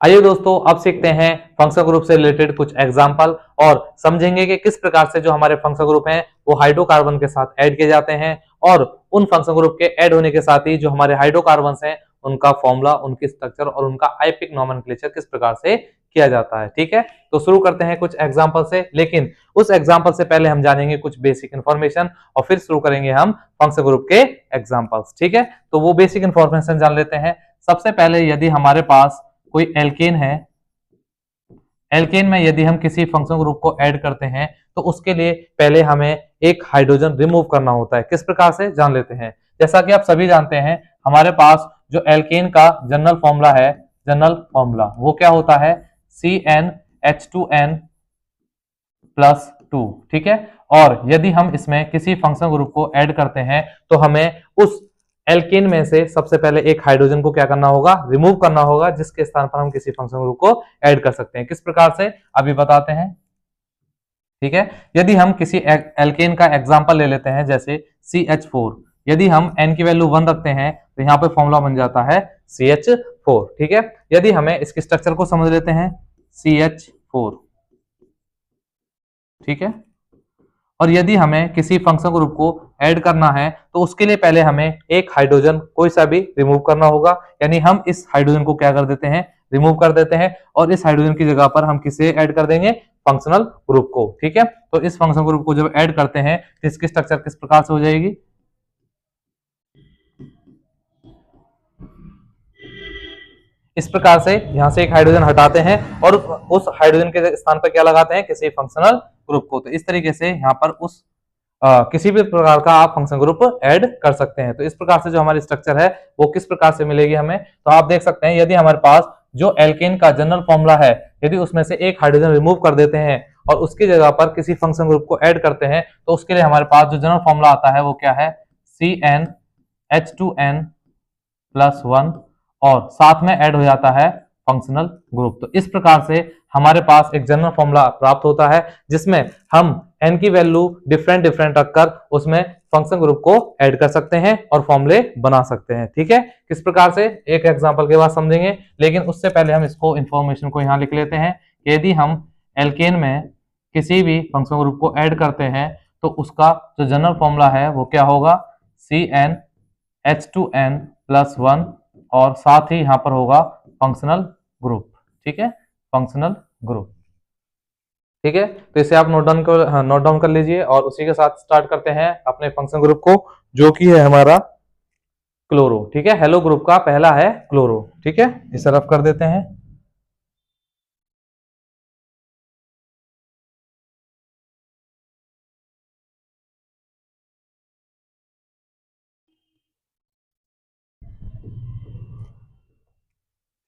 आइए दोस्तों, अब सीखते हैं फंक्शनल ग्रुप से रिलेटेड कुछ एग्जाम्पल और समझेंगे कि किस प्रकार से जो हमारे फंक्शनल ग्रुप हैं वो हाइड्रोकार्बन के साथ ऐड किए जाते हैं और उन फंक्शनल ग्रुप के ऐड होने के साथ ही जो हमारे हाइड्रोकार्बन्स हैं उनका फॉर्मूला, उनकी स्ट्रक्चर और उनका आइपिक नोमेनक्लेचर किस प्रकार से किया जाता है। ठीक है, तो शुरू करते हैं कुछ एग्जाम्पल से, लेकिन उस एग्जाम्पल से पहले हम जानेंगे कुछ बेसिक इन्फॉर्मेशन और फिर शुरू करेंगे हम फंक्शनल ग्रुप के एग्जाम्पल्स। ठीक है, तो वो बेसिक इन्फॉर्मेशन जान लेते हैं। सबसे पहले यदि हमारे पास कोई एल्केन है, एल्केन में यदि हम किसी फंक्शनल ग्रुप को ऐड करते हैं तो उसके लिए पहले हमें एक हाइड्रोजन रिमूव करना होता है। किस प्रकार से जान लेते हैं। जैसा कि आप सभी जानते हैं, हमारे पास जो एल्केन का जनरल फॉर्मूला है, जनरल फॉर्मूला वो क्या होता है, CnH2n प्लस 2। ठीक है, और यदि हम इसमें किसी फंक्शनल ग्रुप को ऐड करते हैं तो हमें उस एल्केन में से सबसे पहले एक हाइड्रोजन को क्या करना होगा, रिमूव करना होगा, जिसके स्थान पर हम किसी फंक्शनल ग्रुप को ऐड कर सकते हैं। किस प्रकार से अभी बताते हैं। ठीक है, यदि हम किसी एल्केन का एग्जांपल ले लेते हैं जैसे CH4, यदि हम n की वैल्यू 1 रखते हैं तो यहाँ पे फॉर्मूला बन जाता है CH4। ठीक है, यदि हमें इसके स्ट्रक्चर को समझ लेते हैं, CH4। ठीक है, और यदि हमें किसी फंक्शनल ग्रुप को ऐड करना है तो उसके लिए पहले हमें एक हाइड्रोजन कोई सा भी रिमूव करना होगा, यानी हम इस हाइड्रोजन को क्या कर देते हैं, रिमूव कर देते हैं और इस हाइड्रोजन की जगह पर हम किसे ऐड कर देंगे, फंक्शनल ग्रुप को। ठीक है, तो इस फंक्शनल ग्रुप को जब ऐड करते हैं तो इसकी स्ट्रक्चर किस प्रकार से हो जाएगी, इस प्रकार से यहां से एक हाइड्रोजन हटाते हैं और उस हाइड्रोजन के स्थान पर क्या लगाते हैं, किसी फंक्शनल ग्रुप को। तो इस तरीके से यहाँ पर उस किसी भी प्रकार का आप फंक्शन ग्रुप ऐड कर सकते हैं। तो इस प्रकार से जो हमारी स्ट्रक्चर है वो किस प्रकार से मिलेगी हमें, तो आप देख सकते हैं, यदि हमारे पास जो एल्केन का जनरल फॉर्मूला है, यदि उसमें से एक हाइड्रोजन रिमूव कर देते हैं और उसकी जगह पर किसी फंक्शन ग्रुप को ऐड करते हैं तो उसके लिए हमारे पास जो जनरल फॉर्मूला आता है वो क्या है, CnH2n प्लस 1 और साथ में ऐड हो जाता है फंक्शनल ग्रुप। तो इस प्रकार से हमारे पास एक जनरल फॉर्मूला प्राप्त होता है जिसमें हम n की वैल्यू डिफरेंट डिफरेंट रखकर उसमें फंक्शन ग्रुप को ऐड कर सकते हैं और फॉर्मूले बना सकते हैं। ठीक है, किस प्रकार से एक एग्जांपल के बाद समझेंगे, लेकिन उससे पहले हम इसको इंफॉर्मेशन को यहाँ लिख लेते हैं कि यदि हम एल्केन में किसी भी फंक्शन ग्रुप को ऐड करते हैं तो उसका जो जनरल फॉर्मूला है वो क्या होगा, CnH2n प्लस 1 और साथ ही यहां पर होगा फंक्शनल ग्रुप। ठीक है, फंक्शनल ग्रुप। ठीक है, तो इसे आप नोट डाउन कर लीजिए और उसी के साथ स्टार्ट करते हैं अपने फंक्शन ग्रुप को, जो कि है हमारा क्लोरो। ठीक है, हेलो ग्रुप का पहला है क्लोरो। ठीक है, इसे रफ कर देते हैं।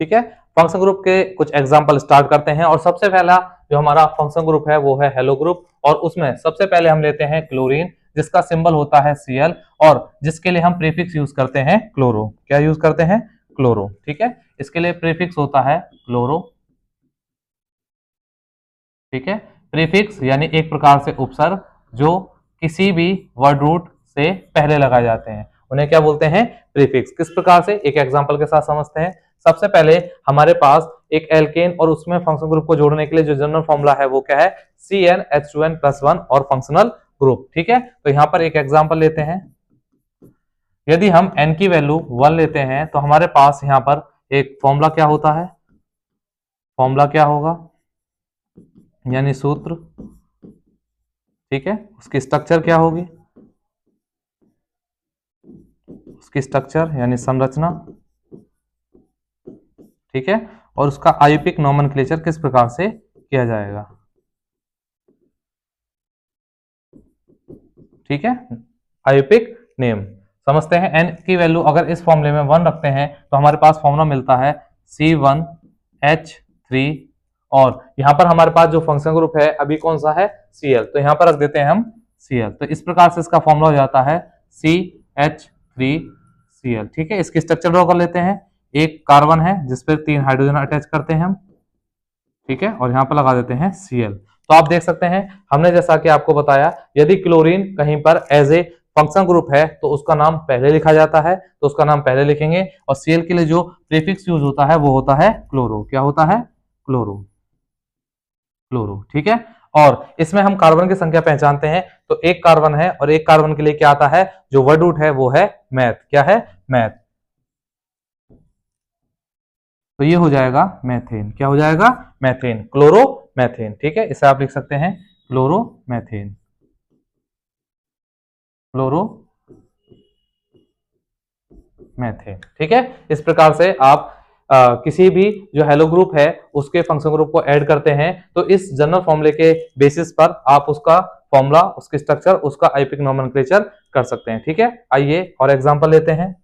ठीक है, फंक्शन ग्रुप के कुछ एग्जांपल स्टार्ट करते हैं और सबसे पहला जो हमारा फंक्शन ग्रुप है वो है हेलो ग्रुप और उसमें सबसे पहले हम लेते हैं क्लोरीन, जिसका सिंबल होता है Cl और जिसके लिए हम प्रीफिक्स यूज करते हैं क्लोरो। क्या यूज करते हैं, क्लोरो। ठीक है, इसके लिए प्रीफिक्स होता है क्लोरो। ठीक है, प्रीफिक्स यानी एक प्रकार से उपसर्ग जो किसी भी वर्ड रूट से पहले लगाए जाते हैं, उन्हें क्या बोलते हैं, प्रीफिक्स। किस प्रकार से, एक एग्जांपल के साथ समझते हैं। सबसे पहले हमारे पास एक एल्केन और उसमें फंक्शनल ग्रुप को जोड़ने के लिए जो जनरल फॉर्मूला है वो क्या है, CnH2n प्लस 1 और फंक्शनल ग्रुप। ठीक है, तो यहां पर एक एग्जांपल लेते हैं। यदि हम n की वैल्यू 1 लेते हैं तो हमारे पास यहां पर एक फॉर्मूला क्या होता है, फॉर्मूला क्या होगा, यानी सूत्र। ठीक है, उसकी स्ट्रक्चर क्या होगी, उसकी स्ट्रक्चर यानी संरचना। ठीक है, और उसका आयुपिक नोमेनक्लेचर किस प्रकार से किया जाएगा। ठीक है, आयुपिक नेम समझते हैं। n की वैल्यू अगर इस फॉर्मूले में 1 रखते हैं तो हमारे पास फॉर्मूला मिलता है C1H3 और यहां पर हमारे पास जो फंक्शन ग्रुप है अभी कौन सा है, Cl, तो यहां पर रख देते हैं हम Cl। तो इस प्रकार से इसका फॉर्मूला हो जाता है CH3Cl। ठीक है, इसकी स्ट्रक्चर ड्रॉ कर लेते हैं। एक कार्बन है जिस पर 3 हाइड्रोजन अटैच करते हैं हम। ठीक है, और यहां पर लगा देते हैं Cl। तो आप देख सकते हैं, हमने जैसा कि आपको बताया, यदि क्लोरीन कहीं पर एज ए फंक्शन ग्रुप है तो उसका नाम पहले लिखा जाता है, तो उसका नाम पहले लिखेंगे। और Cl के लिए जो प्रीफिक्स यूज होता है वो होता है क्लोरो। क्या होता है? क्लोरो। क्लोरो, ठीक है। और इसमें हम कार्बन की संख्या पहचानते हैं, तो एक कार्बन है और एक कार्बन के लिए क्या आता है, जो वर्ड रूट है वो है मैथ। क्या है? मैथ। तो ये हो जाएगा मैथेन। क्या हो जाएगा? मैथेन, क्लोरो मैथेन, ठीक है। इसे आप लिख सकते हैं क्लोरो मैथेन, क्लोरो मैथेन, ठीक है। इस प्रकार से आप किसी भी जो हेलो ग्रुप है उसके फंक्शन ग्रुप को ऐड करते हैं, तो इस जनरल फॉर्मूले के बेसिस पर आप उसका फॉर्मूला, उसकी स्ट्रक्चर, उसका आइपिक नोमेनक्लेचर कर सकते हैं, ठीक है। आइए और एग्जांपल लेते हैं।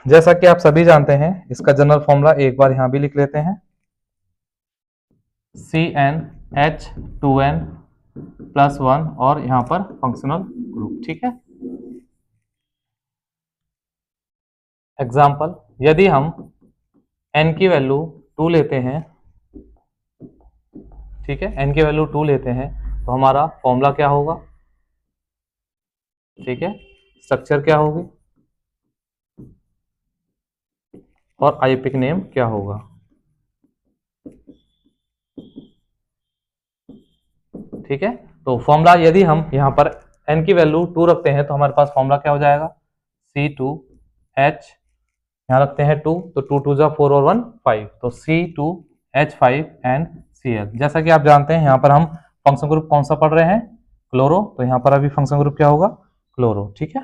जैसा कि आप सभी जानते हैं, इसका जनरल फॉर्मूला एक बार यहां भी लिख लेते हैं, CnH2n+1 और यहां पर फंक्शनल ग्रुप, ठीक है। एग्जाम्पल, यदि हम n की वैल्यू 2 लेते हैं, ठीक है, n की वैल्यू 2 लेते हैं, तो हमारा फॉर्मूला क्या होगा, ठीक है, स्ट्रक्चर क्या होगी और आइपिक नेम क्या होगा, ठीक है। तो फॉर्मूला यदि हम यहाँ पर n की वैल्यू 2 रखते हैं तो हमारे पास फॉर्मूला क्या हो जाएगा, C2H, यहाँ रखते हैं 2, तो 2 2 जा 4 और 1 5, तो C2H5 एंड Cl। जैसा कि आप जानते हैं यहाँ पर हम फंक्शन ग्रुप कौन सा पढ़ रहे हैं, क्लोरो, तो यहाँ पर अभी फंक्शन ग्रुप क्या होगा, क्लोरो, ठीक है।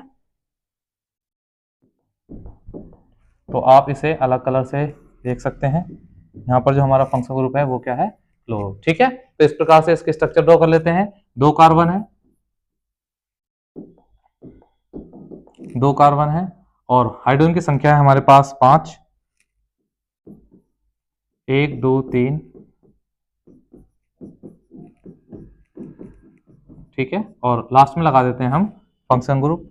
तो आप इसे अलग कलर से देख सकते हैं, यहाँ पर जो हमारा फंक्शन ग्रुप है वो क्या है, क्लोरो, ठीक है। तो इस प्रकार से इसके स्ट्रक्चर ड्रॉ कर लेते हैं। 2 कार्बन है, 2 कार्बन है और हाइड्रोजन की संख्या है हमारे पास 5, 1 2 3, ठीक है। और लास्ट में लगा देते हैं हम फंक्शन ग्रुप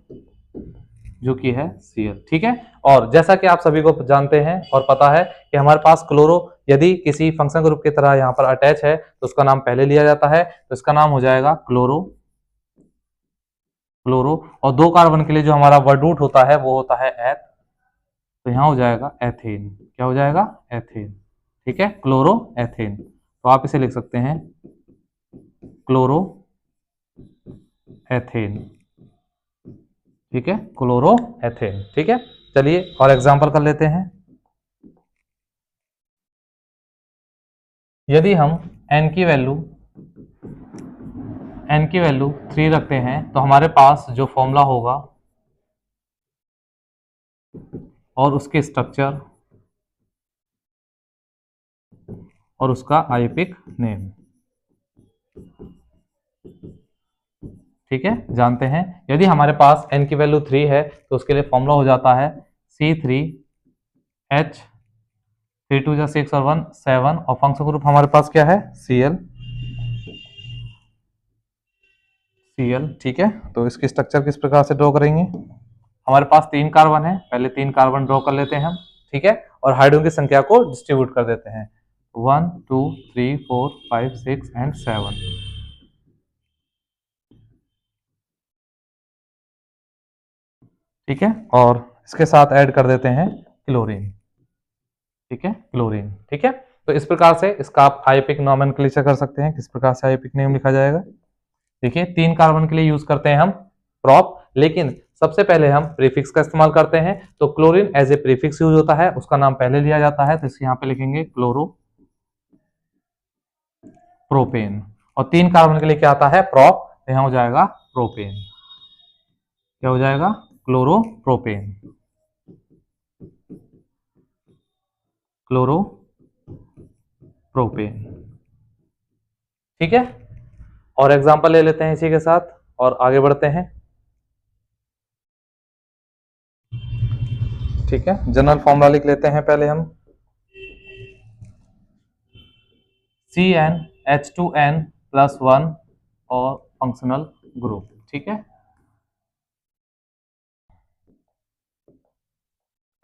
जो कि है Cl, ठीक है। और जैसा कि आप सभी को जानते हैं और पता है कि हमारे पास क्लोरो यदि किसी फंक्शन ग्रुप की तरह यहाँ पर अटैच है तो उसका नाम पहले लिया जाता है, तो इसका नाम हो जाएगा क्लोरो, क्लोरो। और 2 कार्बन के लिए जो हमारा वर्ड रूट होता है वो होता है एथ, तो यहाँ हो जाएगा एथेन। क्या हो जाएगा, एथेन, ठीक है, क्लोरो एथेन। तो आप इसे लिख सकते हैं क्लोरो एथेन, ठीक है, क्लोरो एथेन, ठीक है। चलिए और एग्जांपल कर लेते हैं। यदि हम n की वैल्यू 3 रखते हैं तो हमारे पास जो फॉर्मूला होगा और उसके स्ट्रक्चर और उसका आइपिक नेम, ठीक है, जानते हैं। यदि हमारे पास n की वैल्यू 3 है तो उसके लिए फॉर्मूला हो जाता है C3H, 3 2 6 और 1 7, और फंक्शन ग्रुप हमारे पास क्या है, Cl, ठीक है। तो इसकी स्ट्रक्चर किस प्रकार से ड्रॉ करेंगे, हमारे पास 3 कार्बन है, पहले 3 कार्बन ड्रॉ कर लेते हैं हम, ठीक है। और हाइड्रोजन की संख्या को डिस्ट्रीब्यूट कर देते हैं, 1 2 3 4 5 6 एंड 7, ठीक है। और इसके साथ ऐड कर देते हैं क्लोरीन, ठीक है, क्लोरीन, ठीक है। तो इस प्रकार से इसका आप आइपिक नोमेनक्लेचर कर सकते हैं, किस प्रकार से आइपिक नेम लिखा जाएगा। देखिए 3 कार्बन के लिए यूज करते हैं हम प्रॉप, लेकिन सबसे पहले हम प्रीफिक्स का इस्तेमाल करते हैं, तो chlorine as a prefix use होता है, उसका नाम पहले लिया जाता है, तो इसे यहाँ पे लिखेंगे क्लोरो प्रोपेन। और 3 कार्बन के लिए क्या आता है, प्रॉप, तो यहाँ हो जाएगा प्रोपेन। क्या हो जाएगा, क्लोरो प्रोपेन, क्लोरो प्रोपेन, ठीक है। और एग्जांपल ले लेते हैं इसी के साथ और आगे बढ़ते हैं, ठीक है। जनरल फॉर्मूला लिख लेते हैं पहले हम, CnH2n+1 और फंक्शनल ग्रुप, ठीक है।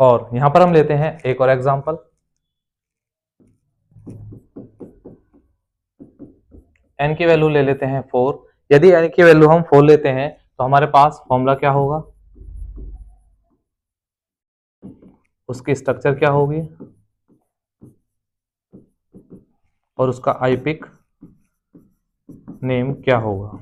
और यहां पर हम लेते हैं एक और एग्जांपल, n की वैल्यू ले लेते हैं 4, यदि n की वैल्यू हम 4 लेते हैं तो हमारे पास फॉर्मूला क्या होगा, उसकी स्ट्रक्चर क्या होगी और उसका आईपिक नेम क्या होगा,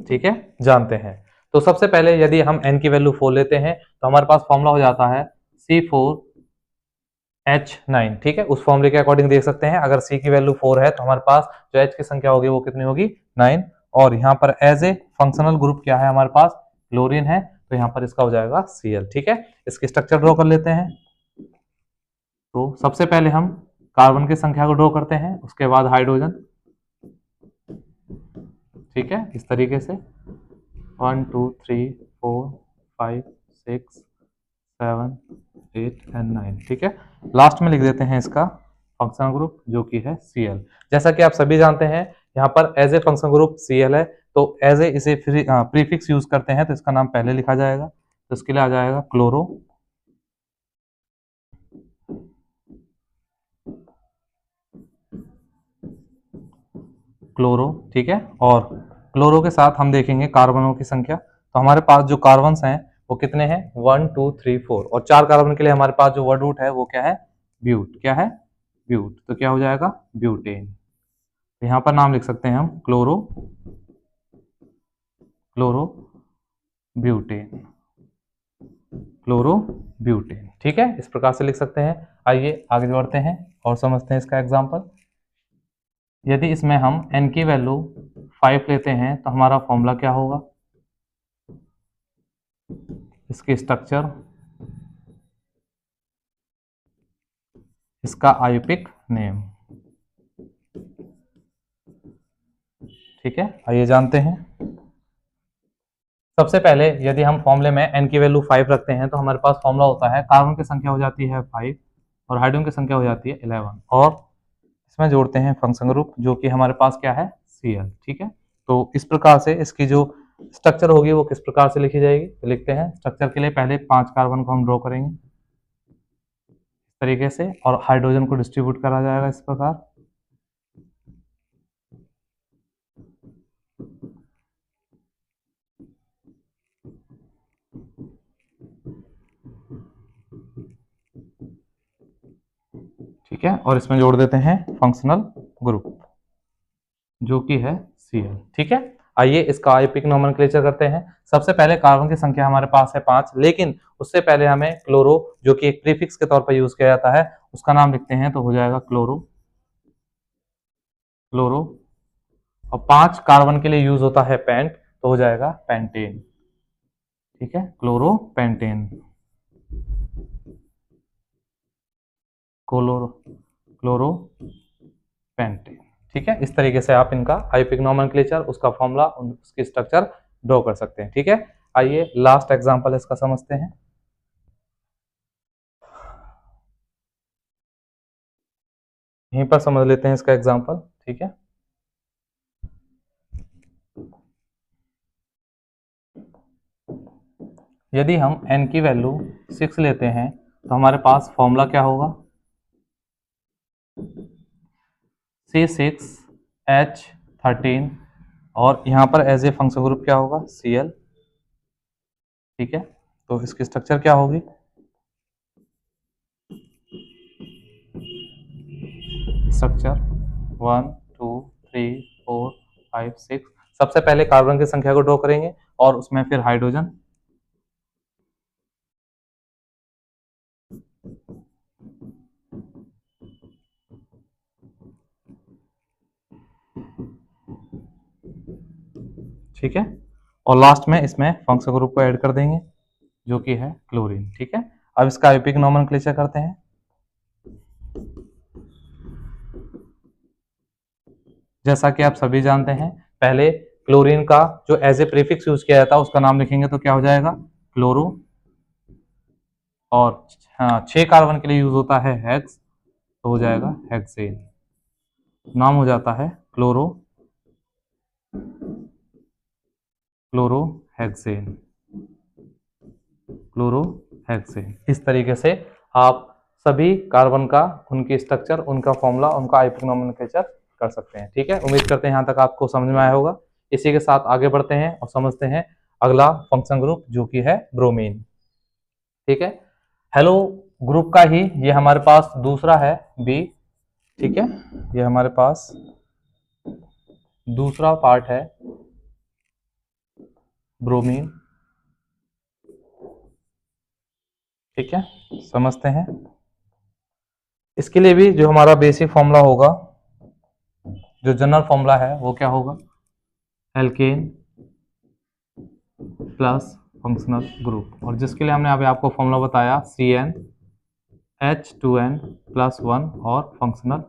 ठीक है, जानते हैं। तो सबसे पहले यदि हम n की वैल्यू 4 लेते हैं तो हमारे पास फॉर्मूला हो जाता है C4H9, ठीक है। उस फॉर्मूले के अकॉर्डिंग देख सकते हैं, अगर C की वैल्यू 4 है तो हमारे पास जो H की संख्या होगी वो कितनी होगी, 9। और यहाँ पर एज ए फंक्शनल ग्रुप क्या है हमारे पास, क्लोरीन है, तो यहाँ पर इसका हो जाएगा Cl, ठीक है। इसकी स्ट्रक्चर ड्रॉ कर लेते हैं। तो सबसे पहले हम कार्बन की संख्या को ड्रॉ करते हैं, उसके बाद हाइड्रोजन, ठीक है, इस तरीके से 1 2 3 4 5 6 7 8 एंड 9, ठीक है। लास्ट में लिख देते हैं इसका फंक्शनल ग्रुप जो कि है Cl। जैसा कि आप सभी जानते हैं यहाँ पर as a functional group Cl है, तो एज ए इसे प्रीफिक्स यूज करते हैं तो इसका नाम पहले लिखा जाएगा, तो इसके लिए आ जाएगा क्लोरो, क्लोरो, ठीक है। और क्लोरो के साथ हम देखेंगे कार्बनों की संख्या, तो हमारे पास जो कार्बन्स हैं वो कितने हैं, 1 2 3 4, और 4 कार्बन के लिए हमारे पास जो वर्ड रूट है वो क्या है, ब्यूट, क्या है, ब्यूट, तो क्या हो जाएगा, ब्यूटेन। तो यहाँ पर नाम लिख सकते हैं हम chloro, chloro butane, chloro butane, ठीक है, इस प्रकार से लिख सकते हैं। आइए आगे बढ़ते हैं और समझते हैं इसका एग्जाम्पल। यदि इसमें हम n की वैल्यू 5 लेते हैं तो हमारा फॉर्मूला क्या होगा, इसकी स्ट्रक्चर, इसका आईपिक नेम, ठीक है। आइए जानते हैं। सबसे पहले यदि हम फॉर्मूले में n की वैल्यू 5 रखते हैं तो हमारे पास फॉर्मूला होता है, कार्बन की संख्या हो जाती है 5 और हाइड्रोजन की संख्या हो जाती है 11, और इसमें जोड़ते हैं फंक्शन ग्रुप जो कि हमारे पास क्या है, Cl, ठीक है। तो इस प्रकार से इसकी जो स्ट्रक्चर होगी वो किस प्रकार से लिखी जाएगी, तो लिखते हैं स्ट्रक्चर के लिए पहले 5 कार्बन को हम ड्रॉ करेंगे इस तरीके से, और हाइड्रोजन को डिस्ट्रीब्यूट करा जाएगा इस प्रकार, ठीक है। और इसमें जोड़ देते हैं फंक्शनल ग्रुप जो कि है Cl, ठीक है। आइए इसका आईपिक नोमेनक्लेचर करते हैं। सबसे पहले कार्बन की संख्या हमारे पास है 5, लेकिन उससे पहले हमें क्लोरो जो कि एक प्रीफिक्स के तौर पर यूज किया जाता है उसका नाम लिखते हैं, तो हो जाएगा क्लोरो, क्लोरो, और 5 कार्बन के लिए यूज होता है पेंट, तो हो जाएगा पेंटेन, ठीक है, chloro pentane, chloro, chloro pentane, ठीक है। इस तरीके से आप इनका आईपिक नोमेनक्लेचर, उसका फॉर्मूला, उसकी स्ट्रक्चर ड्रॉ कर सकते हैं, ठीक है। आइए लास्ट एग्जांपल इसका समझते हैं। यहीं पर समझ लेते हैं इसका एग्जांपल, ठीक है। यदि हम n की वैल्यू 6 लेते हैं तो हमारे पास फॉर्मूला क्या होगा, C6H13, और यहाँ पर एज ए फंक्शन ग्रुप क्या होगा, Cl, ठीक है। तो इसकी स्ट्रक्चर क्या होगी, स्ट्रक्चर 1 2 3 4 5 6, सबसे पहले कार्बन की संख्या को ड्रॉ करेंगे और उसमें फिर हाइड्रोजन, ठीक है, और लास्ट में इसमें फंक्शन ग्रुप को ऐड कर देंगे जो कि है क्लोरीन, ठीक है। अब इसका आईपिक नोमेनक्लेचर करते हैं। जैसा कि आप सभी जानते हैं, पहले क्लोरीन का जो एज ए प्रीफिक्स यूज किया जाता है उसका नाम लिखेंगे तो क्या हो जाएगा, क्लोरो, और 6 कार्बन के लिए यूज होता है हेक्स, तो हो जाएगा हेक्सेन, नाम हो जाता है chloro, chloro hexane, chloro hexane. इस तरीके से आप सभी कार्बन का, उनकी स्ट्रक्चर, उनका फॉर्मूला, उनका आईपिक नोमेनक्लेचर कर सकते हैं। ठीक है, उम्मीद करते हैं यहाँ तक आपको समझ में आया होगा। इसी के साथ आगे बढ़ते हैं और समझते हैं अगला फंक्शन ग्रुप जो कि है ब्रोमीन। ठीक है, हेलो ग्रुप का ही ये हमारे पास दूसरा है बी। ठीक है, ये हमारे पास दूसरा पार्ट है ब्रोमीन। ठीक है, समझते हैं। इसके लिए भी जो हमारा बेसिक फॉर्मूला होगा, जो जनरल फॉर्मूला है वो क्या होगा, एल्केन प्लस फंक्शनल ग्रुप, और जिसके लिए हमने अभी आपको फॉर्मूला बताया CnH2n + 1 और फंक्शनल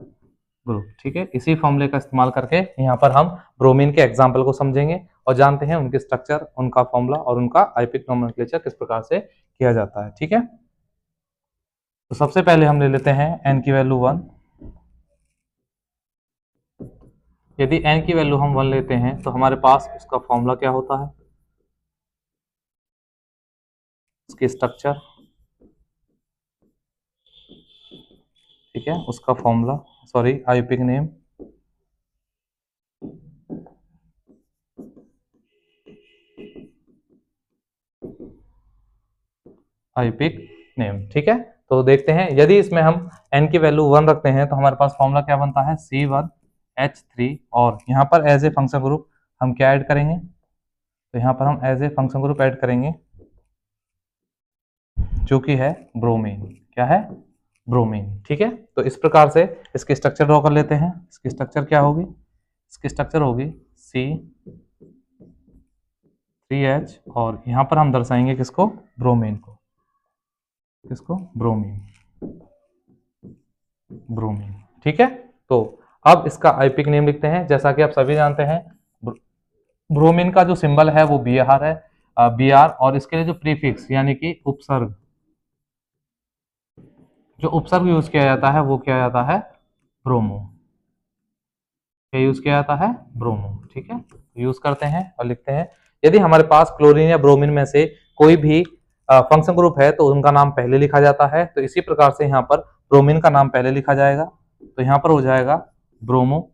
ग्रुप। ठीक है, इसी फॉर्मूले का इस्तेमाल करके यहाँ पर हम ब्रोमीन के एग्जाम्पल को समझेंगे और जानते हैं उनके स्ट्रक्चर, उनका फॉर्मूला और उनका आइपिक नोमेनक्लेचर किस प्रकार से किया जाता है। ठीक है, तो सबसे पहले हम ले लेते हैं n की वैल्यू 1। यदि n की वैल्यू हम 1 लेते हैं तो हमारे पास उसका फॉर्मूला क्या होता है, उसकी स्ट्रक्चर, ठीक है, उसका फॉर्मूला, सॉरी आइपिक नेम, आइपिक नेम। ठीक है, तो देखते हैं यदि इसमें हम n की वैल्यू 1 रखते हैं तो हमारे पास फॉर्मूला क्या बनता है, C1H3, और यहाँ पर एज ए फंक्शन ग्रुप हम क्या ऐड करेंगे, तो यहाँ पर हम as a function group add करेंगे जो कि है ब्रोमीन। क्या है, ब्रोमीन। ठीक है, तो इस प्रकार से इसकी स्ट्रक्चर ड्रॉ कर लेते हैं। इसकी स्ट्रक्चर क्या होगी, इसकी स्ट्रक्चर होगी C3H, और यहाँ पर हम दर्शाएंगे किसको, ब्रोमीन को, किसको, ब्रोमीन, ब्रोमीन। ठीक है, तो अब इसका आइपिक नेम लिखते हैं। जैसा कि आप सभी जानते हैं ब्रोमीन का जो सिंबल है वो Br है, Br, और इसके लिए जो प्रीफिक्स यानी कि उपसर्ग, जो उपसर्ग यूज किया जाता है वो क्या जाता है, ब्रोमो। क्या यूज किया जाता है, ब्रोमो। ठीक है, यूज करते हैं और लिखते हैं। यदि हमारे पास क्लोरीन या ब्रोमीन में से कोई भी फंक्शन ग्रुप है तो उनका नाम पहले लिखा जाता है, तो इसी प्रकार से यहाँ पर ब्रोमीन का नाम पहले लिखा जाएगा, तो यहाँ पर हो जाएगा ब्रोमो,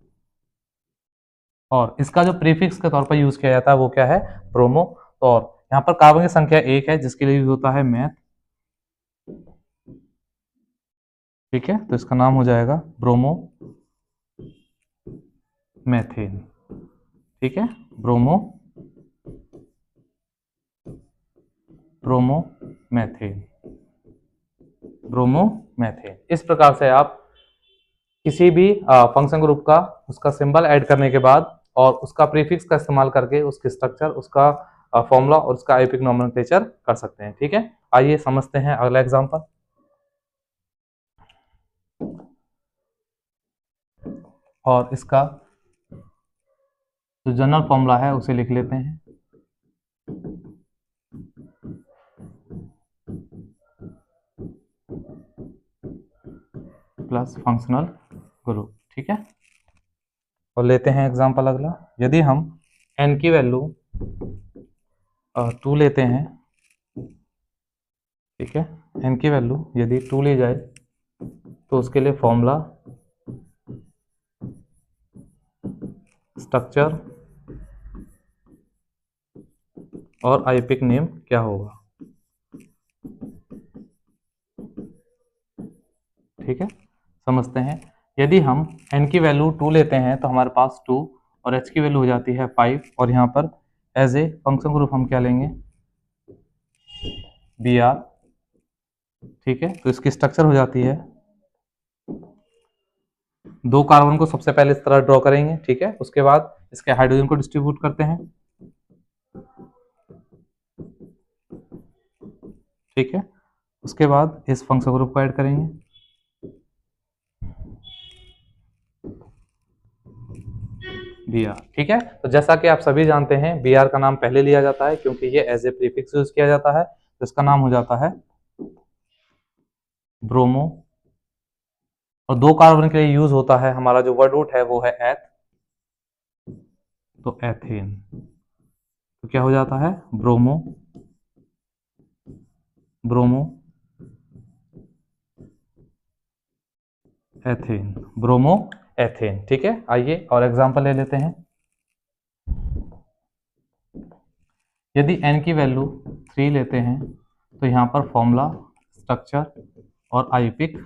और इसका जो प्रीफिक्स के तौर पर यूज किया जाता है वो क्या है, ब्रोमो। और यहाँ पर कार्बन की संख्या 1 है जिसके लिए यूज होता है मैथ। ठीक है, तो इसका नाम हो जाएगा ब्रोमो मैथेन। ठीक है, ब्रोमो मैथेन, ब्रोमो मैथेन। इस प्रकार से आप किसी भी फंक्शन ग्रुप का उसका सिंबल ऐड करने के बाद और उसका प्रीफिक्स का इस्तेमाल करके उसकी स्ट्रक्चर, उसका फॉर्मूला और उसका आइपिक नोमेनक्लेचर कर सकते हैं। ठीक है, आइए समझते हैं अगला एग्जांपल। और इसका जो जनरल फॉर्मूला है उसे लिख लेते हैं, प्लस फंक्शनल ग्रुप। ठीक है, और लेते हैं एग्जांपल अगला। यदि हम n की वैल्यू 2 लेते हैं, ठीक है, n की वैल्यू यदि 2 ली जाए तो उसके लिए फॉर्मूला, स्ट्रक्चर और आइपिक नेम क्या होगा। ठीक है, समझते हैं। यदि हम n की वैल्यू 2 लेते हैं तो हमारे पास 2 और h की वैल्यू हो जाती है 5, और यहाँ पर एज ए फंक्शन ग्रुप हम क्या लेंगे, Br। ठीक है, तो इसकी स्ट्रक्चर हो जाती है, 2 कार्बन को सबसे पहले इस तरह ड्रॉ करेंगे। ठीक है, उसके बाद इसके हाइड्रोजन को डिस्ट्रीब्यूट करते हैं। ठीक है, उसके बाद इस फंक्शन ग्रुप को ऐड करेंगे, Br। ठीक है, तो जैसा कि आप सभी जानते हैं Br का नाम पहले लिया जाता है क्योंकि ये एज ए प्रीफिक्स यूज किया जाता है, तो इसका नाम हो जाता है ब्रोमो, और 2 कार्बन के लिए यूज होता है, हमारा जो वर्ड रूट है वो है एथ, तो एथेन। तो क्या हो जाता है, ब्रोमो एथेन, ब्रोमो एथेन। ठीक है, आइए और एग्जांपल ले लेते हैं। यदि n की वैल्यू 3 लेते हैं तो यहाँ पर फॉर्मूला, स्ट्रक्चर और आईयूपिक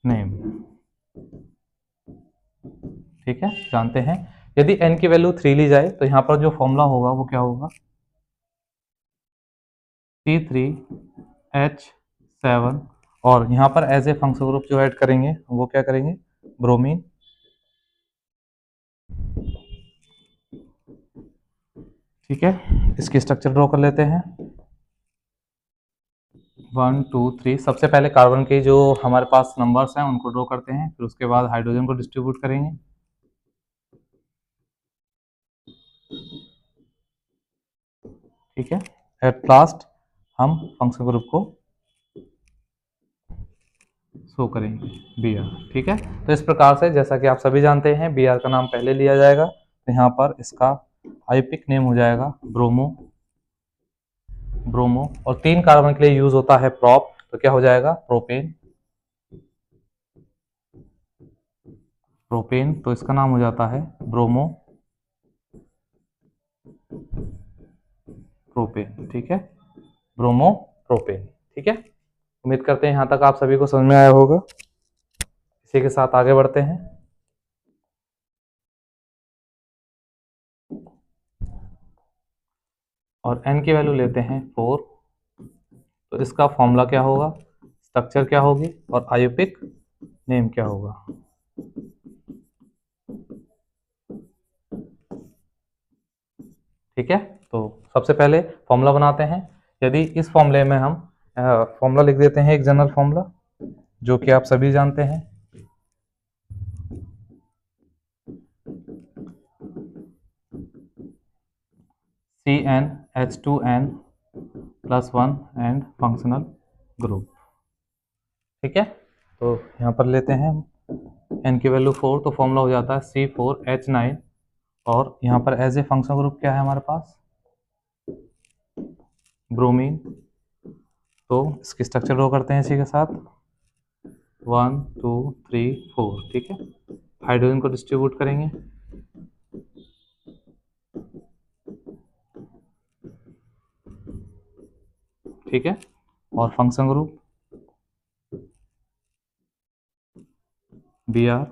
नेम, ठीक है, जानते हैं। यदि n की वैल्यू 3 ली जाए तो यहाँ पर जो फॉर्मूला होगा वो क्या होगा, C3H7, और यहाँ पर एज ए फंक्शन ग्रुप जो ऐड करेंगे वो क्या करेंगे, ब्रोमीन। ठीक है, इसकी स्ट्रक्चर ड्रॉ कर लेते हैं। 1 2 3, सबसे पहले कार्बन के जो हमारे पास नंबर्स हैं उनको ड्रॉ करते हैं, फिर उसके बाद हाइड्रोजन को डिस्ट्रीब्यूट करेंगे। ठीक है, एट लास्ट हम फंक्शन ग्रुप को शो करेंगे Br। ठीक है, तो इस प्रकार से जैसा कि आप सभी जानते हैं Br का नाम पहले लिया जाएगा, तो यहाँ पर इसका आईयूपिक नेम हो जाएगा ब्रोमो। ब्रोमो, और 3 कार्बन के लिए यूज होता है प्रोप, तो क्या हो जाएगा, प्रोपेन। प्रोपेन, तो इसका नाम हो जाता है ब्रोमो प्रोपेन। ठीक है, ब्रोमो प्रोपेन। ठीक है, उम्मीद करते हैं यहां तक आप सभी को समझ में आया होगा। इसी के साथ आगे बढ़ते हैं। और n की वैल्यू लेते हैं 4, तो इसका फॉर्मूला क्या होगा, स्ट्रक्चर क्या होगी और आईयूपिक नेम क्या होगा। ठीक है, तो सबसे पहले फॉर्मूला बनाते हैं। यदि इस फॉर्मूले में हम फॉर्मूला लिख देते हैं, एक जनरल फॉर्मूला जो कि आप सभी जानते हैं, CnH2n+1 एंड फंक्शनल ग्रुप। ठीक है, तो यहाँ पर लेते हैं n की वैल्यू 4, तो फॉर्मूला हो जाता है C4H9, और यहाँ पर एज ए फंक्शन ग्रुप क्या है हमारे पास, ब्रोमीन। तो इसकी स्ट्रक्चर ड्रॉ करते हैं इसी के साथ, 1 2 3 4। ठीक है, हाइड्रोजन को डिस्ट्रीब्यूट करेंगे। ठीक है, और फंक्शन ग्रुप Br,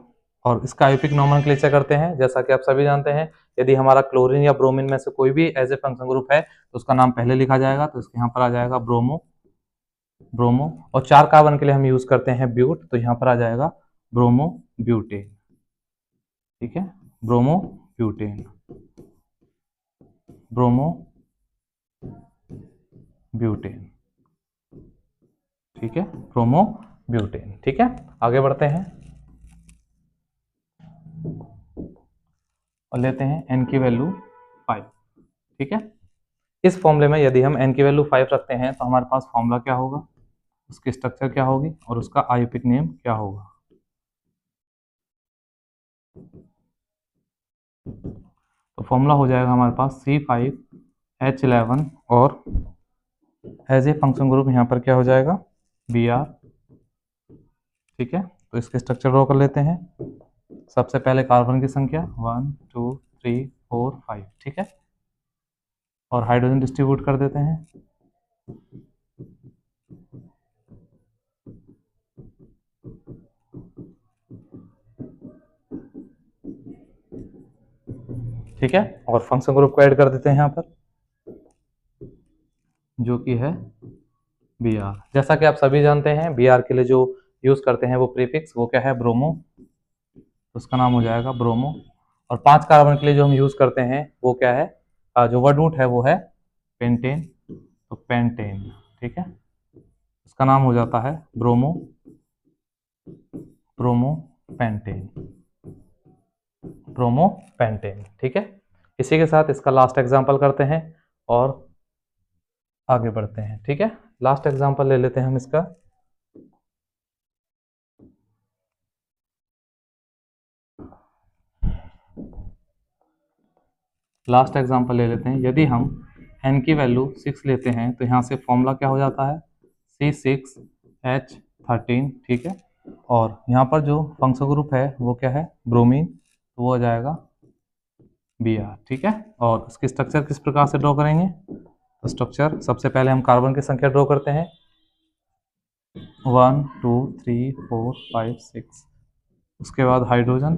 और इसका आईयूपिक नोमेनक्लेचर करते हैं। जैसा कि आप सभी जानते हैं, यदि हमारा क्लोरीन या ब्रोमीन में से कोई भी एज ए फंक्शन ग्रुप है तो उसका नाम पहले लिखा जाएगा, तो इसके यहाँ पर आ जाएगा ब्रोमो। ब्रोमो, और 4 कार्बन के लिए हम यूज करते हैं ब्यूट, तो यहाँ पर आ जाएगा ब्रोमो ब्यूटेन। ठीक है, ब्रोमो ब्यूटेन, ब्रोमो ब्यूटेन। ठीक है, ब्रोमो ब्यूटेन। ठीक है, आगे बढ़ते हैं और लेते हैं n की वैल्यू 5। ठीक है, इस फॉर्मूले में यदि हम n की वैल्यू 5 रखते हैं तो हमारे पास फॉर्मूला क्या होगा, उसकी स्ट्रक्चर क्या होगी और उसका आईयूपिक नेम क्या होगा। तो फॉर्मूला हो जाएगा हमारे पास C5H11, और एज ए फंक्शन ग्रुप यहाँ पर क्या हो जाएगा, Br। ठीक है, तो इसके स्ट्रक्चर ड्रॉ कर लेते हैं। सबसे पहले कार्बन की संख्या 1 2 3 4 5। ठीक है, और हाइड्रोजन डिस्ट्रीब्यूट कर देते हैं। ठीक है, और फंक्शन ग्रुप को ऐड कर देते हैं यहाँ पर, जो कि है Br। जैसा कि आप सभी जानते हैं Br के लिए जो यूज करते हैं वो प्रीफिक्स, वो क्या है, ब्रोमो, उसका नाम हो जाएगा ब्रोमो। और 5 कार्बन के लिए जो हम यूज करते हैं वो क्या है, जो वर्ड रूट है वो है पेंटेन, तो पेंटेन। ठीक है, इसका नाम हो जाता है bromo, bromo pentane, bromo pentane. ठीक है, इसी के साथ इसका लास्ट एग्जांपल करते हैं और आगे बढ़ते हैं। ठीक है, लास्ट एग्जांपल ले लेते हैं हम इसका। लास्ट एग्जांपल ले लेते हैं। यदि हम n की वैल्यू 6 लेते हैं तो यहाँ से फॉर्मूला क्या हो जाता है, C6H13। ठीक है, और यहाँ पर जो फंक्शनल ग्रुप है वो क्या है, ब्रोमीन, तो वो हो जाएगा Br, ठीक है। और इसकी स्ट्रक्चर किस प्रकार से ड्रॉ करेंगे, तो स्ट्रक्चर सबसे पहले हम कार्बन की संख्या ड्रॉ करते हैं, 1 2 3 4 5 6, उसके बाद हाइड्रोजन,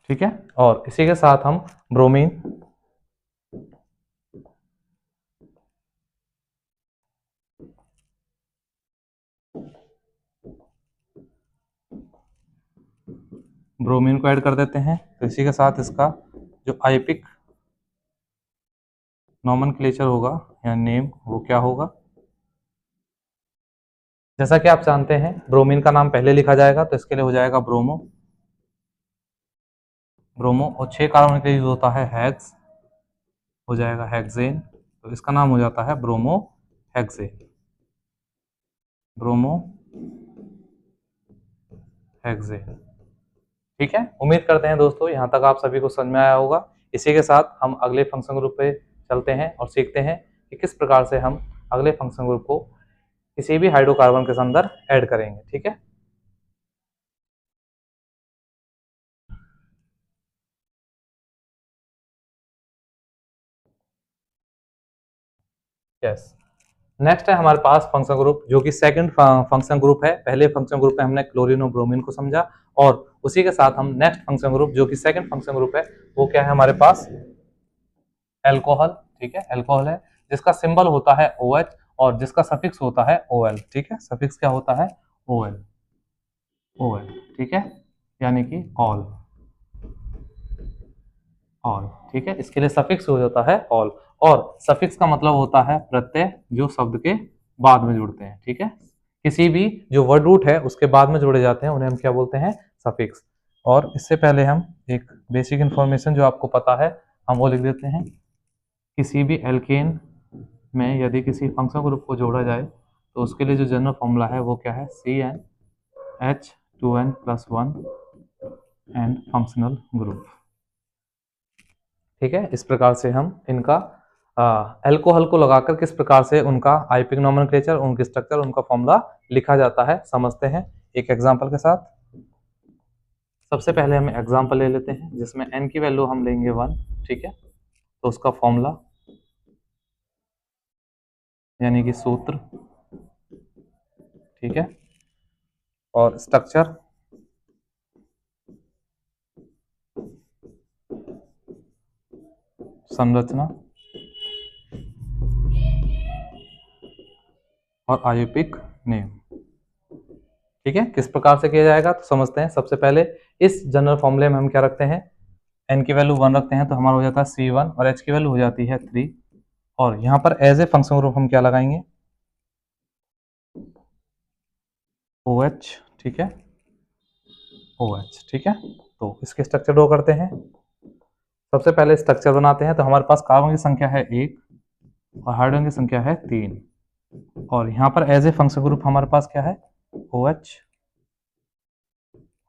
ठीक है। और इसी के साथ हम ब्रोमीन, ब्रोमीन को ऐड कर देते हैं। तो इसी के साथ इसका जो आइपिक नॉमेनक्लेचर होगा या नेम वो क्या होगा, जैसा कि आप जानते हैं ब्रोमीन का नाम पहले लिखा जाएगा, तो इसके लिए हो जाएगा ब्रोमो, ब्रोमो। और 6 कार्बन के लिए यूज होता है हेक्स, हो जाएगा हेक्सेन, तो इसका नाम हो जाता है ब्रोमो हेक्सेन, ब्रोमो हेक्सेन, ठीक है। उम्मीद करते हैं दोस्तों यहाँ तक आप सभी को समझ में आया होगा। इसी के साथ हम अगले फंक्शन ग्रुप पे चलते हैं और सीखते हैं कि किस प्रकार से हम अगले फंक्शन ग्रुप को किसी भी हाइड्रोकार्बन के अंदर ऐड करेंगे, ठीक है। यस, नेक्स्ट है हमारे पास फंक्शन ग्रुप जो कि सेकंड फंक्शन ग्रुप है। पहले फंक्शन ग्रुप में हमने क्लोरीन और ब्रोमीन को समझा, और उसी के साथ हम नेक्स्ट फंक्शन ग्रुप जो कि सेकंड फंक्शन ग्रुप है वो क्या है हमारे पास, एल्कोहल, ठीक है। एल्कोहल है जिसका सिंबल होता है OH और जिसका सफिक्स होता है OL, ठीक है। सफिक्स क्या होता है, OL, OL, ठीक है, यानी कि ऑल, ऑल, ठीक है। इसके लिए सफिक्स हो जाता है ऑल, और सफिक्स का मतलब होता है प्रत्यय जो शब्द के बाद में जुड़ते हैं, ठीक है। किसी भी जो वर्ड रूट है उसके बाद में जोड़े जाते हैं उन्हें हम क्या बोलते हैं, सफिक्स। और इससे पहले हम एक बेसिक इंफॉर्मेशन जो आपको पता है हम वो लिख देते हैं। किसी भी एल्केन में यदि किसी फंक्शन ग्रुप को जोड़ा जाए तो उसके लिए जो जनरल फॉर्मूला है वो क्या है, CnH2n+1 एंड फंक्शनल ग्रुप, ठीक है। इस प्रकार से हम इनका एल्कोहल को लगाकर किस प्रकार से उनका आइपिक नोमेनक्लेचर, उनकी स्ट्रक्चर, उनका फॉर्मूला लिखा जाता है समझते हैं एक एग्जांपल के साथ। सबसे पहले हम एग्जांपल ले लेते हैं जिसमें n की वैल्यू हम लेंगे 1, ठीक है। तो उसका फॉर्मूला यानी कि सूत्र, ठीक है, और स्ट्रक्चर, संरचना और आइपिक नेम, ठीक है। किस प्रकार से किया जाएगा तो समझते हैं। सबसे पहले इस जनरल फॉर्मूले में हम क्या रखते हैं, n की वैल्यू 1 रखते हैं तो हमारा हो जाता है C1 और h की वैल्यू हो जाती है 3, और यहाँ पर एज ए फंक्शन ग्रुप हम क्या लगाएंगे, OH, ठीक है, OH, ठीक है। तो इसके स्ट्रक्चर ड्रॉ करते हैं। सबसे पहले स्ट्रक्चर बनाते हैं तो हमारे पास कार्बन की संख्या है 1 और हाइड्रोजन की संख्या है 3, और यहाँ पर एज ए फंक्शन ग्रुप हमारे पास क्या है, OH,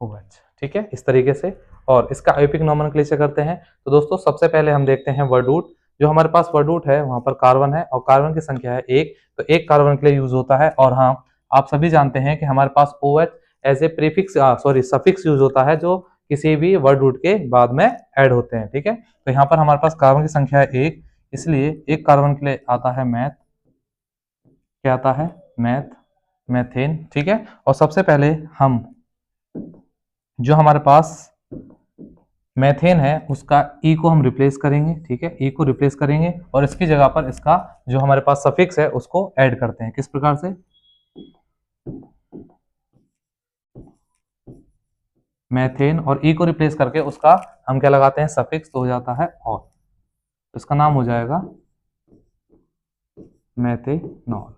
OH, ठीक है, इस तरीके से। और इसका आइपिक नोमेनक्लेचर करते हैं। तो दोस्तों सबसे पहले हम देखते हैं वर्ड रूट। जो हमारे पास वर्ड रूट है वहां पर कार्बन है और कार्बन की संख्या है 1, तो 1 कार्बन के लिए यूज होता है। और हाँ, आप सभी जानते हैं कि हमारे पास OH as a prefix suffix use होता है जो किसी भी वर्ड रूट के बाद में ऐड होते हैं, ठीक है। तो यहाँ पर हमारे पास कार्बन की संख्या है 1, इसलिए 1 कार्बन के लिए आता है मैथ, क्या आता है, मैथ, मैथेन, ठीक है। और सबसे पहले हम जो हमारे पास मैथेन है उसका ई को हम रिप्लेस करेंगे, ठीक है, ई को रिप्लेस करेंगे और इसकी जगह पर इसका जो हमारे पास सफिक्स है उसको ऐड करते हैं। किस प्रकार से, मैथेन और ई को रिप्लेस करके उसका हम क्या लगाते हैं, सफिक्स, तो हो जाता है और, तो इसका नाम हो जाएगा मैथेनॉल,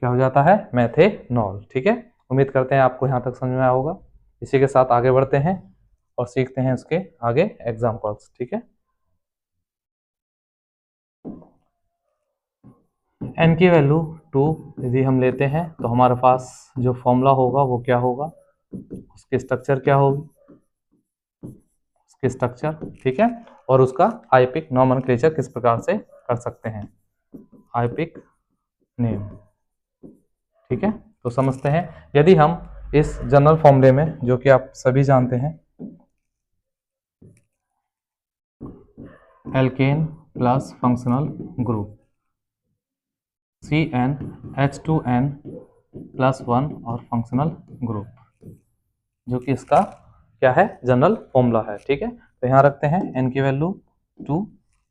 क्या हो जाता है, मैथेनॉल, ठीक है। उम्मीद करते हैं आपको यहाँ तक समझ में आया होगा। इसी के साथ आगे बढ़ते हैं और सीखते हैं इसके आगे एग्जांपल्स, ठीक है। n की वैल्यू 2 यदि हम लेते हैं तो हमारे पास जो फॉर्मूला होगा वो क्या होगा, उसकी स्ट्रक्चर क्या होगी, की स्ट्रक्चर, ठीक है, और उसका आईपिक नोमेनक्लेचर किस प्रकार से कर सकते हैं, आईपिक नेम, ठीक है। तो समझते हैं, यदि हम इस जनरल फॉर्मूले में, जो कि आप सभी जानते हैं, alkane plus functional group CnH2n plus 1 और फंक्शनल ग्रुप, जो कि इसका क्या है, जनरल फॉर्मूला है, ठीक है। तो यहाँ रखते हैं n की वैल्यू 2,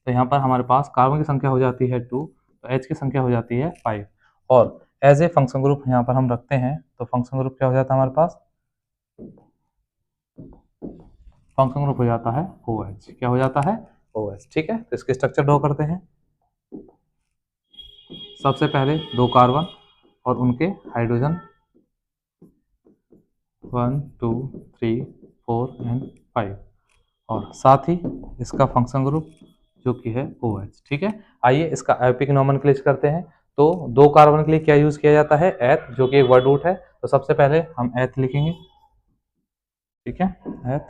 तो यहाँ पर हमारे पास कार्बन की संख्या हो जाती है 2, तो H की संख्या हो जाती है 5, और एज ए फंक्शन ग्रुप यहाँ पर हम रखते हैं, तो फंक्शन ग्रुप क्या हो जाता है हमारे पास, फंक्शन ग्रुप हो जाता है OH, क्या हो जाता है, OH, ठीक है। तो इसके स्ट्रक्चर ड्रॉ करते हैं। सबसे पहले 2 कार्बन और उनके हाइड्रोजन 1 2 3 4 एंड 5, और साथ ही इसका फंक्शन ग्रुप जो कि है OH, ठीक है। आइए इसका आईपिक नोमेनक्लेचर करते हैं। तो 2 कार्बन के लिए क्या यूज किया जाता है, एथ, जो कि एक वर्ड रूट है। तो सबसे पहले हम एथ लिखेंगे, ठीक है, एथ।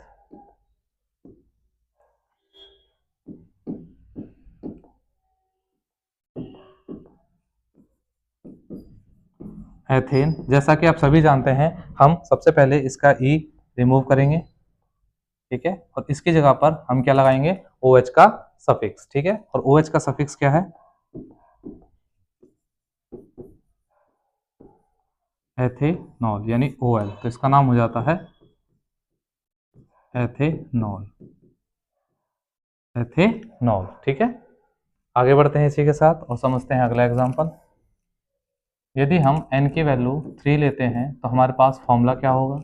एथेन, जैसा कि आप सभी जानते हैं, हम सबसे पहले इसका ई रिमूव करेंगे, ठीक है, और इसकी जगह पर हम क्या लगाएंगे, OH का सफिक्स, ठीक है। और OH का सफिक्स क्या है, एथेनॉल, यानी OL, तो इसका नाम हो जाता है एथेनॉल, एथेनॉल, ठीक है। आगे बढ़ते हैं इसी के साथ और समझते हैं अगला एग्जांपल। यदि हम n की वैल्यू 3 लेते हैं तो हमारे पास फॉर्मूला क्या होगा,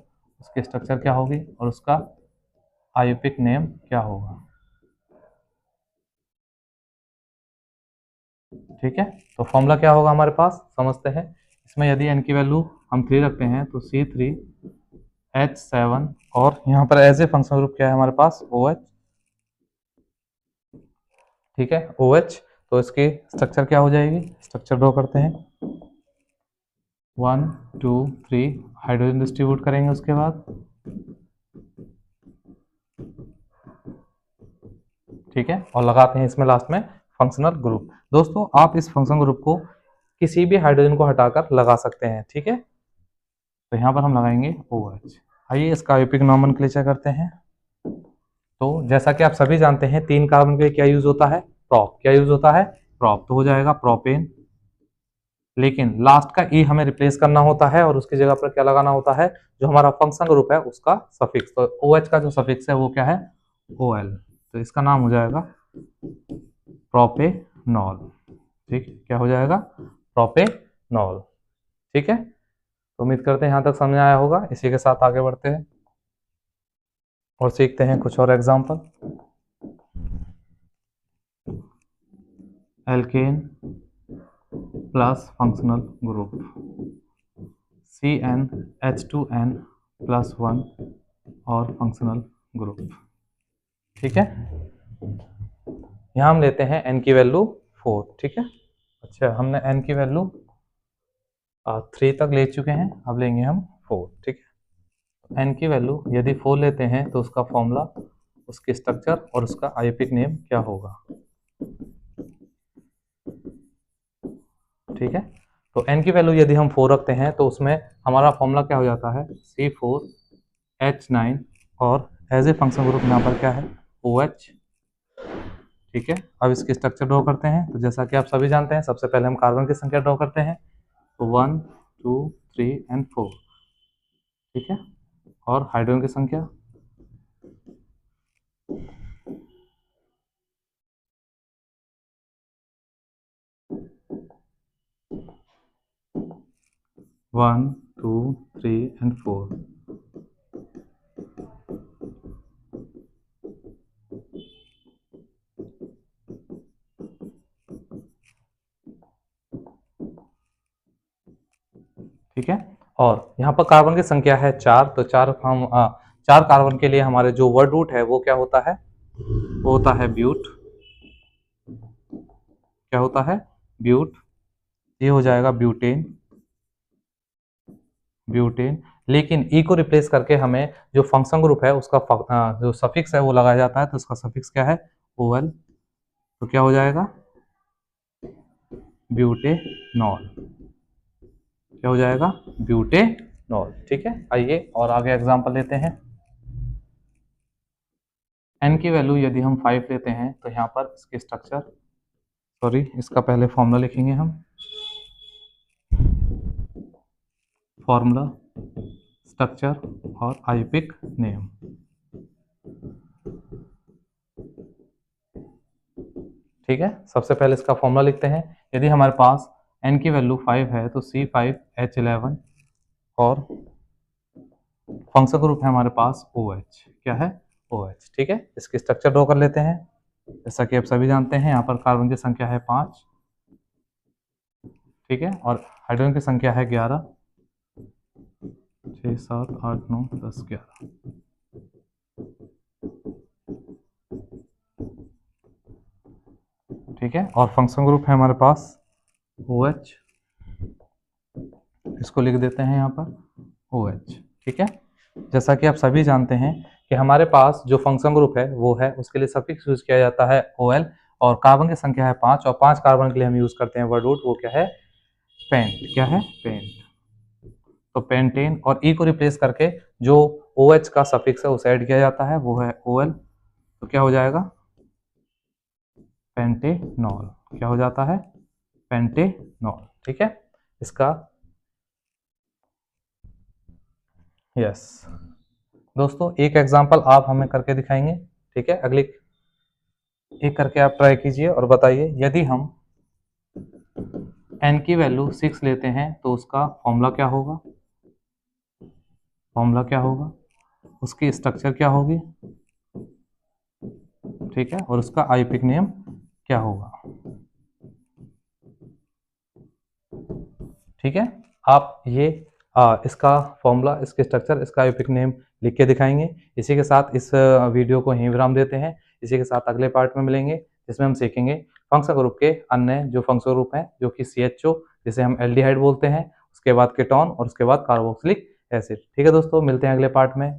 उसकी स्ट्रक्चर क्या होगी और उसका आईयूपिक नेम क्या होगा, ठीक है। तो फॉर्मूला क्या होगा हमारे पास, समझते हैं। इसमें यदि n की वैल्यू हम 3 रखते हैं तो C3H7, और यहाँ पर एज ए फंक्शन ग्रुप क्या है हमारे पास, OH, ठीक है, OH। तो इसकी स्ट्रक्चर क्या हो जाएगी, स्ट्रक्चर ड्रॉ करते हैं। 1 2 3 हाइड्रोजन डिस्ट्रीब्यूट करेंगे, उसके बाद, ठीक है, और लगाते हैं इसमें लास्ट में फंक्शनल ग्रुप। दोस्तों आप इस फंक्शन ग्रुप को किसी भी हाइड्रोजन को हटाकर लगा सकते हैं, ठीक है। तो यहाँ पर हम लगाएंगे OH। आइए इसका आईयूपिक नोमेनक्लेचर करते हैं। तो जैसा कि आप सभी जानते हैं, 3 कार्बन के लिए क्या यूज होता है, प्रोप, क्या यूज होता है, प्रोप, तो हो जाएगा प्रोपेन। लेकिन लास्ट का ई हमें रिप्लेस करना होता है और उसकी जगह पर क्या लगाना होता है, जो हमारा फंक्शन ग्रुप है उसका सफिक्स। तो OH का जो सफिक्स है वो क्या है, OL, तो इसका नाम हो जाएगा प्रोपेनॉल, ठीक, क्या हो जाएगा, प्रोपेनॉल, ठीक है। तो उम्मीद करते हैं यहाँ तक समझ आया होगा। इसी के साथ आगे बढ़ते हैं और सीखते हैं कुछ और example. Alkane plus functional group CnH2n plus 1 और फंक्शनल ग्रुप, ठीक है। यहाँ हम लेते हैं n की वैल्यू 4, ठीक है। अच्छा, हमने n की वैल्यू 3 तक ले चुके हैं, अब लेंगे हम 4, ठीक है। n की वैल्यू यदि 4 लेते हैं तो उसका फॉर्मूला, उसकी स्ट्रक्चर और उसका आईयूपिक नेम क्या होगा, ठीक है। तो n की वैल्यू यदि हम 4 रखते हैं तो उसमें हमारा फॉर्मूला क्या हो जाता है, C4H9, और एज ए फंक्शन ग्रुप यहाँ पर क्या है, OH, ठीक है। अब इसकी स्ट्रक्चर ड्रॉ करते हैं। तो जैसा कि आप सभी जानते हैं, सबसे पहले हम कार्बन की संख्या ड्रॉ करते हैं, तो 1 2 3 एंड 4, ठीक है, और हाइड्रोजन की संख्या 1 2 3 एंड 4, ठीक है। और यहाँ पर कार्बन की संख्या है 4, तो 4 कार्बन के लिए हमारे जो वर्ड रूट है वो क्या होता है, वो होता है ब्यूट, क्या होता है, ब्यूट, ये हो जाएगा ब्यूटेन, ब्यूटेन। लेकिन ई को रिप्लेस करके हमें जो फंक्शन ग्रुप है उसका जो सफिक्स है वो लगाया जाता है, तो इसका सफिक्स क्या है, OL, तो क्या हो जाएगा, ब्यूटेनॉल, क्या हो जाएगा, ब्यूटेनॉल। ठीक है, आइए और आगे एग्जांपल लेते हैं। n की वैल्यू यदि हम 5 लेते हैं तो यहाँ पर इसके स्ट्रक्चर, सॉरी इसका पहले फॉर्मूला लिखेंगे हम, फॉर्मूला, स्ट्रक्चर और आईपिक नेम। ठीक है, सबसे पहले इसका फॉर्मूला लिखते हैं। यदि हमारे पास n की वैल्यू 5 है तो C5H11 और फंक्शन ग्रुप है हमारे पास OH, क्या है, OH। ठीक है, इसकी स्ट्रक्चर ड्रॉ कर लेते हैं। जैसा कि आप सभी जानते हैं यहाँ पर कार्बन की संख्या है 5, ठीक है, और हाइड्रोजन की संख्या है 11, 6, 7, 8, 9, 10, 11। ठीक है, और फंक्शन ग्रुप है हमारे पास OH, इसको लिख देते हैं यहाँ पर OH। ठीक है, जैसा कि आप सभी जानते हैं कि हमारे पास जो फंक्शन ग्रुप है वो है, उसके लिए सफिक्स यूज किया जाता है OL, और कार्बन की संख्या है 5 और 5 कार्बन के लिए हम यूज करते हैं वर्ड रूट, वो क्या है, पेंट, क्या है, पेंट। तो पेंटेन, और ई को रिप्लेस करके जो OH का सफिक्स है उसे ऐड किया जाता है, वो है OL, तो क्या हो जाएगा, पेंटेनॉल, क्या हो जाता है, पेंटेनॉल। ठीक है, इसका यस दोस्तों, एक एग्जांपल आप हमें करके दिखाएंगे। ठीक है, अगली एक करके आप ट्राई कीजिए और बताइए। यदि हम n की वैल्यू 6 लेते हैं तो उसका फॉर्मूला क्या होगा, फॉर्मूला क्या होगा, उसकी स्ट्रक्चर क्या होगी, ठीक है, और उसका आईपिक नेम क्या होगा। ठीक है, आप ये इसका फॉर्मूला, इसके स्ट्रक्चर, इसका आईपिक नेम लिख के दिखाएंगे। इसी के साथ इस वीडियो को यहीं विराम देते हैं। इसी के साथ अगले पार्ट में मिलेंगे, जिसमें हम सीखेंगे फंक्शन ग्रुप के अन्य जो फंक्शन ग्रुप हैं, जो कि CHO, जिसे हम एल्डिहाइड बोलते हैं, उसके बाद कीटोन और उसके बाद कार्बोक्सिलिक एसिड। ठीक है दोस्तों, मिलते हैं अगले पार्ट में।